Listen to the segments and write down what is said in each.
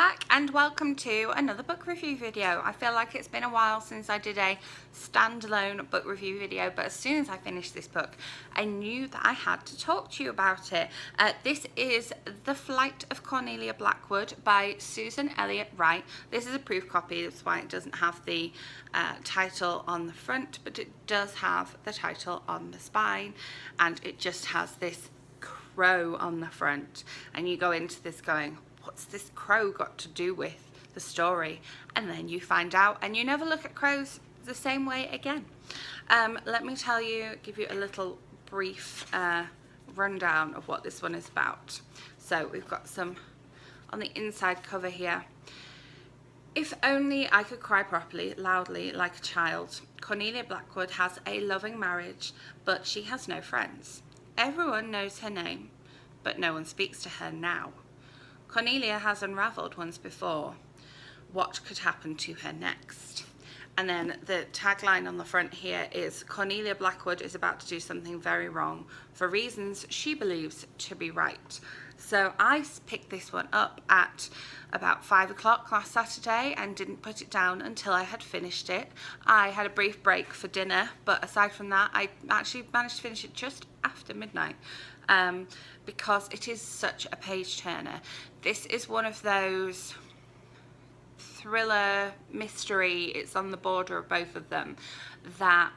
back and welcome to another book review video. I feel like it's been a while since I did a standalone book review video, but as soon as I finished this book I knew that I had to talk to you about it. This is The Flight of Cornelia Blackwood by Susan Elliot Wright. This is a proof copy, that's why it doesn't have the title on the front, but it does have the title on the spine, and it just has this crow on the front, and you go into this going, what's this crow got to do with the story? And then you find out, and you never look at crows the same way again. Let me tell you, give you a little brief rundown of what this one is about. So we've got some on the inside cover here. If only I could cry properly, loudly, like a child. Cornelia Blackwood has a loving marriage, but she has no friends. Everyone knows her name, but no one speaks to her now. Cornelia has unravelled once before. What could happen to her next? And then the tagline on the front here is, Cornelia Blackwood is about to do something very wrong for reasons she believes to be right. So I picked this one up at about 5 o'clock last Saturday and didn't put it down until I had finished it. I had a brief break for dinner, but aside from that I actually managed to finish it just after midnight. Because it is such a page turner. This is one of those thriller, mystery, it's on the border of both of them, that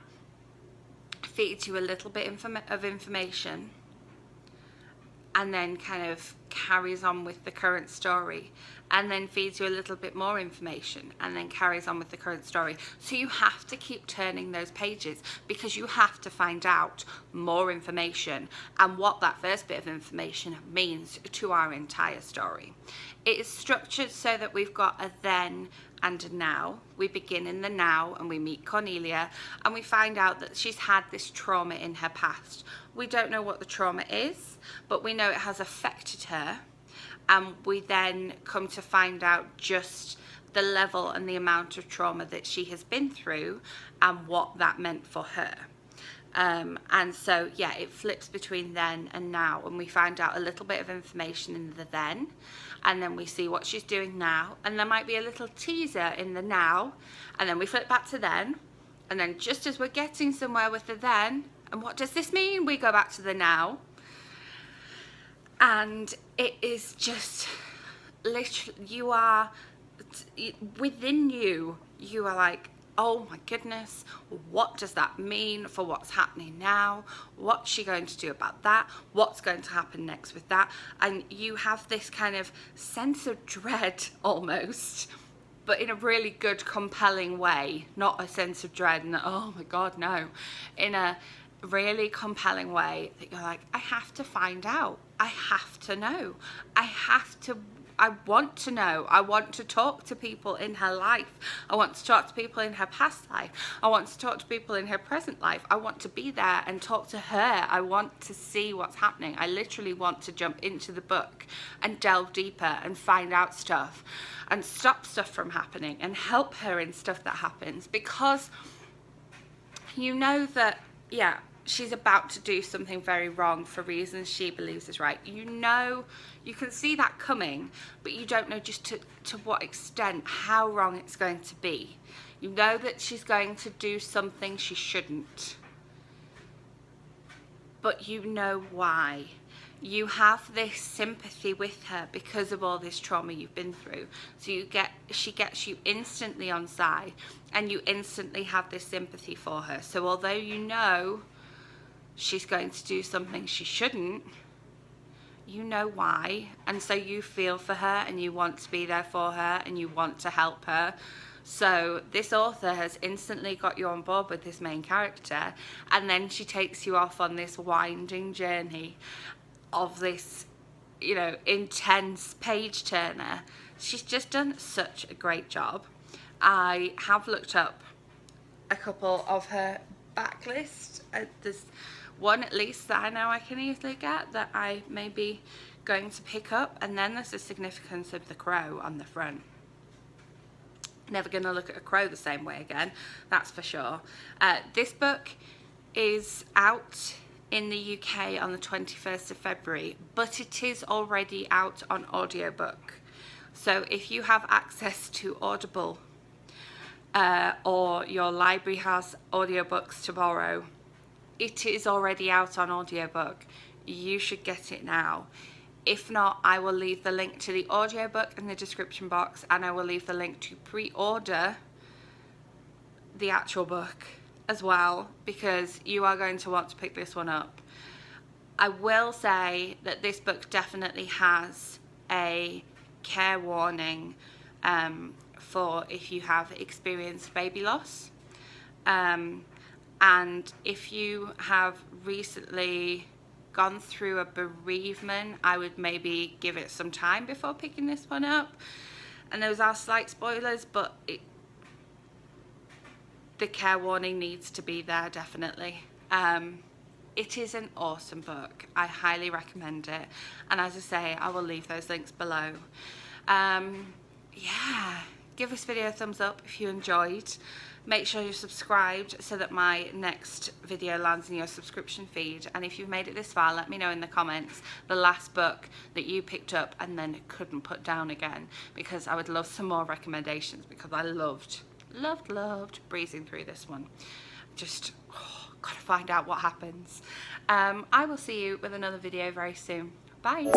feeds you a little bit of information and then kind of carries on with the current story, and then feeds you a little bit more information and then carries on with the current story. So you have to keep turning those pages because you have to find out more information and what that first bit of information means to our entire story. It is structured so that we've got a then and a now. We begin in the now and we meet Cornelia and we find out that she's had this trauma in her past. We don't know what the trauma is, but we know it has affected her, and we then come to find out just the level and the amount of trauma that she has been through and what that meant for her. And so yeah, it flips between then and now, and we find out a little bit of information in the then, and then we see what she's doing now, and there might be a little teaser in the now, and then we flip back to then, and then just as we're getting somewhere with the then, and what does this mean, we go back to the now. And it is just literally, you are within you are like, oh my goodness, what does that mean for what's happening now? What's she going to do about that? What's going to happen next with that? And you have this kind of sense of dread almost, but in a really good, compelling way. Not a sense of dread and oh my God, no. In a really compelling way that you're like, I have to find out. I have to know. I want to know. I want to talk to people in her life. I want to talk to people in her past life. I want to talk to people in her present life. I want to be there and talk to her. I want to see what's happening. I literally want to jump into the book and delve deeper and find out stuff and stop stuff from happening and help her in stuff that happens, because you know that, yeah, she's about to do something very wrong for reasons she believes is right. You know, you can see that coming, but you don't know just to what extent, how wrong it's going to be. You know that she's going to do something she shouldn't, but you know why. You have this sympathy with her because of all this trauma you've been through. So she gets you instantly on side, and you instantly have this sympathy for her. So although you know she's going to do something she shouldn't, you know why, and so you feel for her and you want to be there for her and you want to help her. So this author has instantly got you on board with this main character, and then she takes you off on this winding journey of this, you know, intense page turner. She's just done such a great job. I have looked up a couple of her backlist. There's one at least that I know I can easily get that I may be going to pick up, and then there's the significance of the crow on the front. Never going to look at a crow the same way again, that's for sure. This book is out in the UK on the 21st of February, but it is already out on audiobook. So if you have access to Audible or your library has audiobooks to borrow, it is already out on audiobook. You should get it now. If not, I will leave the link to the audiobook in the description box, and I will leave the link to pre-order the actual book as well, because you are going to want to pick this one up. I will say that this book definitely has a care warning for if you have experienced baby loss. And if you have recently gone through a bereavement, I would maybe give it some time before picking this one up. And those are slight spoilers, but the care warning needs to be there, definitely. It is an awesome book. I highly recommend it. And as I say, I will leave those links below. Yeah, give this video a thumbs up if you enjoyed. Make sure you're subscribed so that my next video lands in your subscription feed. And if you've made it this far, let me know in the comments the last book that you picked up and then couldn't put down again, because I would love some more recommendations, because I loved breezing through this one. Just gotta find out what happens. I will see you with another video very soon. Bye.